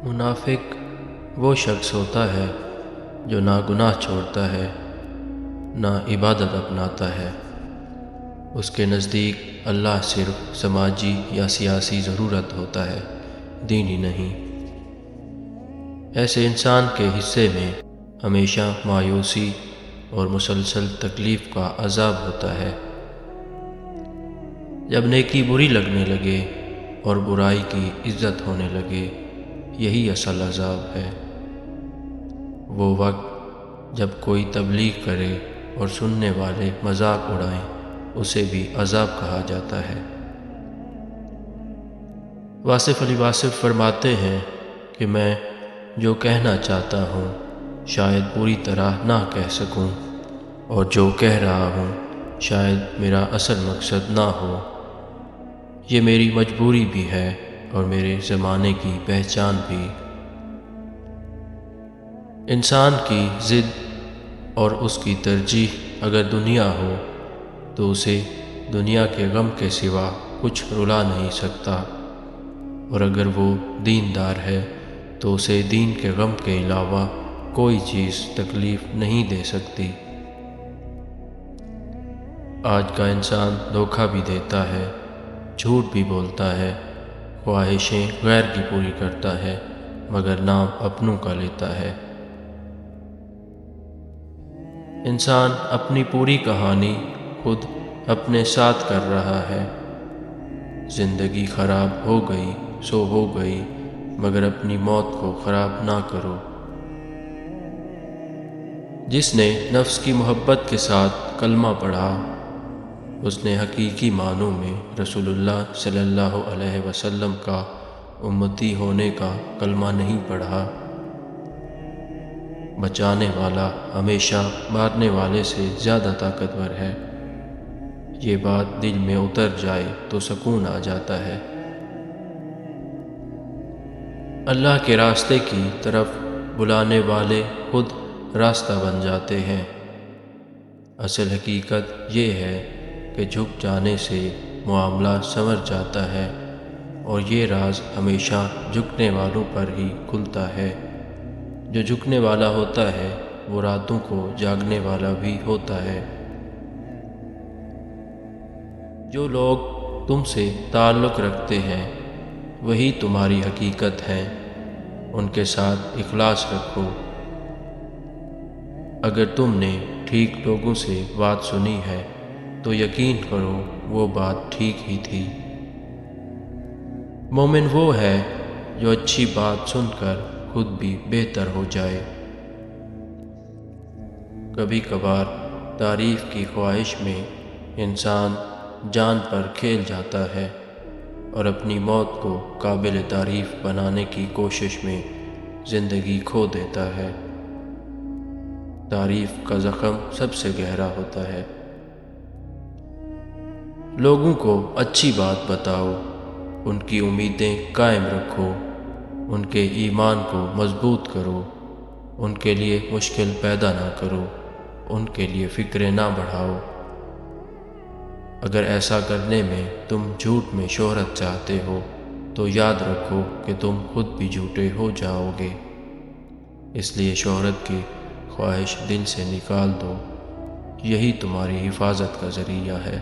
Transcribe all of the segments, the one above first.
منافق وہ شخص ہوتا ہے جو نہ گناہ چھوڑتا ہے نہ عبادت اپناتا ہے۔ اس کے نزدیک اللہ صرف سماجی یا سیاسی ضرورت ہوتا ہے، دینی نہیں۔ ایسے انسان کے حصے میں ہمیشہ مایوسی اور مسلسل تکلیف کا عذاب ہوتا ہے۔ جب نیکی بری لگنے لگے اور برائی کی عزت ہونے لگے، یہی اصل عذاب ہے۔ وہ وقت جب کوئی تبلیغ کرے اور سننے والے مذاق اڑائیں، اسے بھی عذاب کہا جاتا ہے۔ واصف علی واصف فرماتے ہیں کہ میں جو کہنا چاہتا ہوں شاید پوری طرح نہ کہہ سکوں، اور جو کہہ رہا ہوں شاید میرا اصل مقصد نہ ہو۔ یہ میری مجبوری بھی ہے اور میرے زمانے کی پہچان بھی۔ انسان کی ضد اور اس کی ترجیح اگر دنیا ہو تو اسے دنیا کے غم کے سوا کچھ رلا نہیں سکتا، اور اگر وہ دیندار ہے تو اسے دین کے غم کے علاوہ کوئی چیز تکلیف نہیں دے سکتی۔ آج کا انسان دھوکہ بھی دیتا ہے، جھوٹ بھی بولتا ہے، خواہشیں غیر کی پوری کرتا ہے، مگر نام اپنوں کا لیتا ہے۔ انسان اپنی پوری کہانی خود اپنے ساتھ کر رہا ہے۔ زندگی خراب ہو گئی سو ہو گئی، مگر اپنی موت کو خراب نہ کرو۔ جس نے نفس کی محبت کے ساتھ کلمہ پڑھا، اس نے حقیقی معنوں میں رسول اللہ صلی اللہ علیہ وسلم کا امتی ہونے کا کلمہ نہیں پڑھا۔ بچانے والا ہمیشہ مارنے والے سے زیادہ طاقتور ہے۔ یہ بات دل میں اتر جائے تو سکون آ جاتا ہے۔ اللہ کے راستے کی طرف بلانے والے خود راستہ بن جاتے ہیں۔ اصل حقیقت یہ ہے کہ جھک جانے سے معاملہ سنور جاتا ہے، اور یہ راز ہمیشہ جھکنے والوں پر ہی کھلتا ہے۔ جو جھکنے والا ہوتا ہے وہ راتوں کو جاگنے والا بھی ہوتا ہے۔ جو لوگ تم سے تعلق رکھتے ہیں وہی تمہاری حقیقت ہیں، ان کے ساتھ اخلاص رکھو۔ اگر تم نے ٹھیک لوگوں سے بات سنی ہے تو یقین کرو وہ بات ٹھیک ہی تھی۔ مومن وہ ہے جو اچھی بات سن کر خود بھی بہتر ہو جائے۔ کبھی کبھار تعریف کی خواہش میں انسان جان پر کھیل جاتا ہے اور اپنی موت کو قابل تعریف بنانے کی کوشش میں زندگی کھو دیتا ہے۔ تعریف کا زخم سب سے گہرا ہوتا ہے۔ لوگوں کو اچھی بات بتاؤ، ان کی امیدیں قائم رکھو، ان کے ایمان کو مضبوط کرو، ان کے لیے مشکل پیدا نہ کرو، ان کے لیے فکریں نہ بڑھاؤ۔ اگر ایسا کرنے میں تم جھوٹ میں شہرت چاہتے ہو تو یاد رکھو کہ تم خود بھی جھوٹے ہو جاؤ گے۔ اس لیے شہرت کی خواہش دل سے نکال دو، یہی تمہاری حفاظت کا ذریعہ ہے۔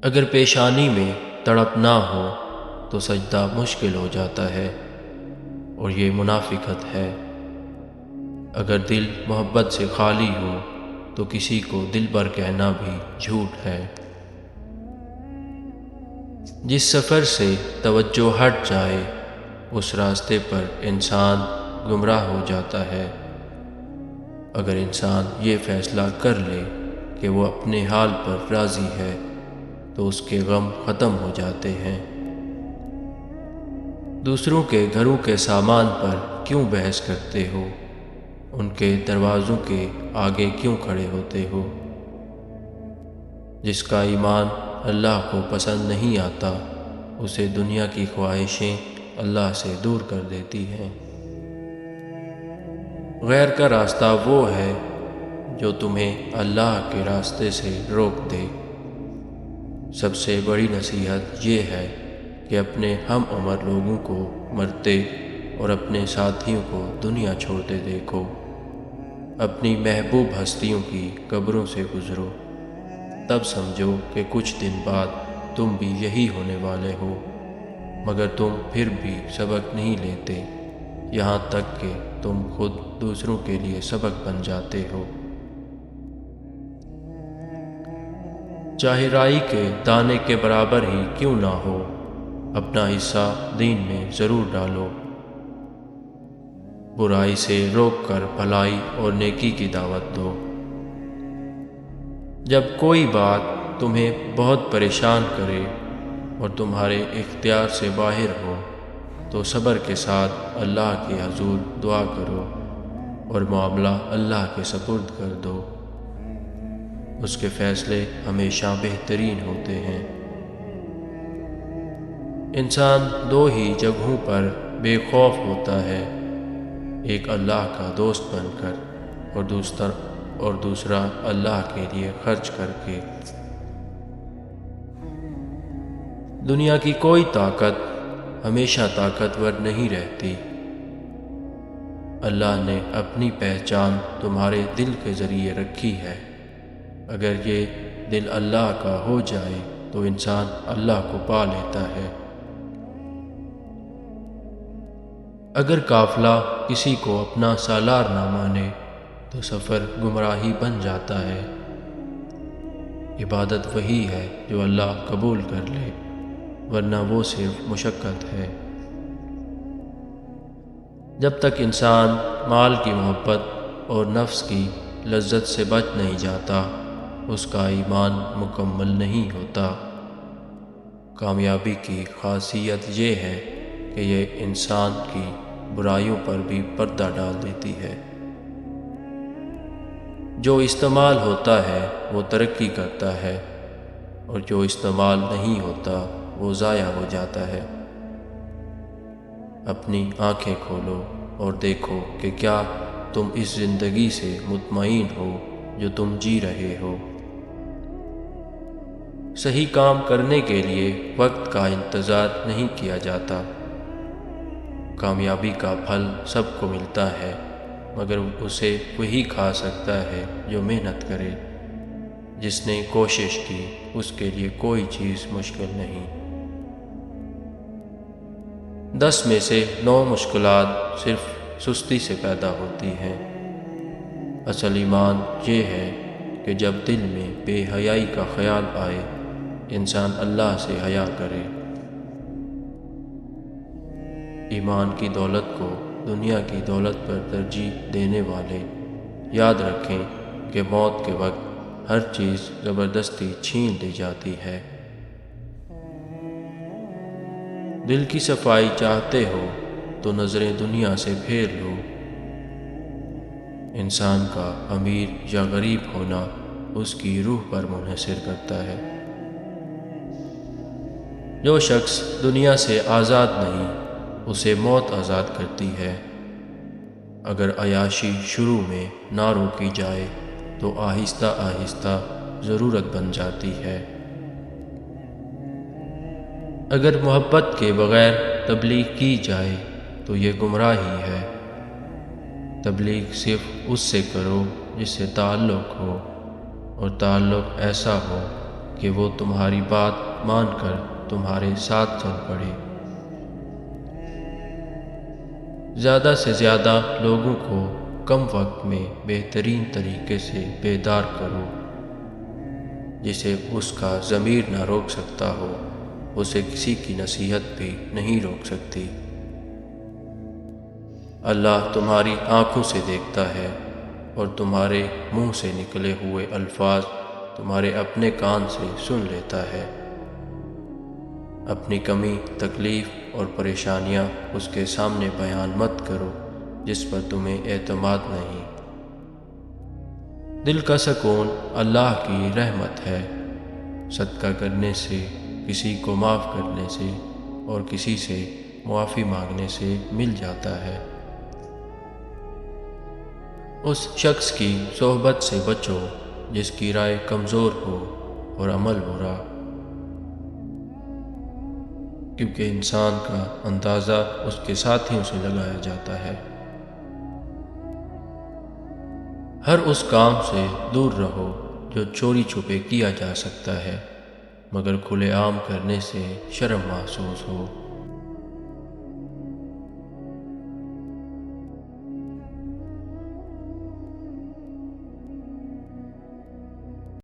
اگر پیشانی میں تڑپ نہ ہو تو سجدہ مشکل ہو جاتا ہے، اور یہ منافقت ہے۔ اگر دل محبت سے خالی ہو تو کسی کو دلبر کہنا بھی جھوٹ ہے۔ جس سفر سے توجہ ہٹ جائے اس راستے پر انسان گمراہ ہو جاتا ہے۔ اگر انسان یہ فیصلہ کر لے کہ وہ اپنے حال پر راضی ہے تو اس کے غم ختم ہو جاتے ہیں۔ دوسروں کے گھروں کے سامان پر کیوں بحث کرتے ہو؟ ان کے دروازوں کے آگے کیوں کھڑے ہوتے ہو؟ جس کا ایمان اللہ کو پسند نہیں آتا اسے دنیا کی خواہشیں اللہ سے دور کر دیتی ہیں۔ غیر کا راستہ وہ ہے جو تمہیں اللہ کے راستے سے روک دے۔ سب سے بڑی نصیحت یہ ہے کہ اپنے ہم عمر لوگوں کو مرتے اور اپنے ساتھیوں کو دنیا چھوڑتے دیکھو، اپنی محبوب ہستیوں کی قبروں سے گزرو، تب سمجھو کہ کچھ دن بعد تم بھی یہی ہونے والے ہو، مگر تم پھر بھی سبق نہیں لیتے، یہاں تک کہ تم خود دوسروں کے لیے سبق بن جاتے ہو۔ چاہے رائی کے دانے کے برابر ہی کیوں نہ ہو، اپنا حصہ دین میں ضرور ڈالو، برائی سے روک کر بھلائی اور نیکی کی دعوت دو۔ جب کوئی بات تمہیں بہت پریشان کرے اور تمہارے اختیار سے باہر ہو تو صبر کے ساتھ اللہ کے حضور دعا کرو اور معاملہ اللہ کے سپرد کر دو، اس کے فیصلے ہمیشہ بہترین ہوتے ہیں۔ انسان دو ہی جگہوں پر بے خوف ہوتا ہے، ایک اللہ کا دوست بن کر اور دوسرا اللہ کے لیے خرچ کر کے۔ دنیا کی کوئی طاقت ہمیشہ طاقتور نہیں رہتی، اللہ نے اپنی پہچان تمہارے دل کے ذریعے رکھی ہے، اگر یہ دل اللہ کا ہو جائے تو انسان اللہ کو پا لیتا ہے۔ اگر قافلہ کسی کو اپنا سالار نہ مانے تو سفر گمراہی بن جاتا ہے۔ عبادت وہی ہے جو اللہ قبول کر لے، ورنہ وہ صرف مشقت ہے۔ جب تک انسان مال کی محبت اور نفس کی لذت سے بچ نہیں جاتا، اس کا ایمان مکمل نہیں ہوتا۔ کامیابی کی خاصیت یہ ہے کہ یہ انسان کی برائیوں پر بھی پردہ ڈال دیتی ہے۔ جو استعمال ہوتا ہے وہ ترقی کرتا ہے، اور جو استعمال نہیں ہوتا وہ ضائع ہو جاتا ہے۔ اپنی آنکھیں کھولو اور دیکھو کہ کیا تم اس زندگی سے مطمئن ہو جو تم جی رہے ہو۔ صحیح کام کرنے کے لیے وقت کا انتظار نہیں کیا جاتا۔ کامیابی کا پھل سب کو ملتا ہے، مگر اسے وہی کھا سکتا ہے جو محنت کرے۔ جس نے کوشش کی اس کے لیے کوئی چیز مشکل نہیں۔ 10 میں سے 9 مشکلات صرف سستی سے پیدا ہوتی ہیں۔ اصل ایمان یہ ہے کہ جب دل میں بے حیائی کا خیال آئے، انسان اللہ سے حیا کرے۔ ایمان کی دولت کو دنیا کی دولت پر ترجیح دینے والے یاد رکھیں کہ موت کے وقت ہر چیز زبردستی چھین لی جاتی ہے۔ دل کی صفائی چاہتے ہو تو نظریں دنیا سے پھیر لو۔ انسان کا امیر یا غریب ہونا اس کی روح پر منحصر کرتا ہے۔ جو شخص دنیا سے آزاد نہیں، اسے موت آزاد کرتی ہے۔ اگر عیاشی شروع میں نہ روکی جائے تو آہستہ آہستہ ضرورت بن جاتی ہے۔ اگر محبت کے بغیر تبلیغ کی جائے تو یہ گمراہی ہے۔ تبلیغ صرف اس سے کرو جس سے تعلق ہو، اور تعلق ایسا ہو کہ وہ تمہاری بات مان کر تمہارے ساتھ چل پڑے۔ زیادہ سے زیادہ لوگوں کو کم وقت میں بہترین طریقے سے بیدار کرو۔ جسے اس کا ضمیر نہ روک سکتا ہو، اسے کسی کی نصیحت بھی نہیں روک سکتی۔ اللہ تمہاری آنکھوں سے دیکھتا ہے، اور تمہارے منہ سے نکلے ہوئے الفاظ تمہارے اپنے کان سے سن لیتا ہے۔ اپنی کمی، تکلیف اور پریشانیاں اس کے سامنے بیان مت کرو جس پر تمہیں اعتماد نہیں۔ دل کا سکون اللہ کی رحمت ہے۔ صدقہ کرنے سے، کسی کو معاف کرنے سے اور کسی سے معافی مانگنے سے مل جاتا ہے۔ اس شخص کی صحبت سے بچو جس کی رائے کمزور ہو اور عمل برا۔ کیونکہ انسان کا اندازہ اس کے ساتھیوں سے لگایا جاتا ہے۔ ہر اس کام سے دور رہو جو چوری چھپے کیا جا سکتا ہے، مگر کھلے عام کرنے سے شرم محسوس ہو۔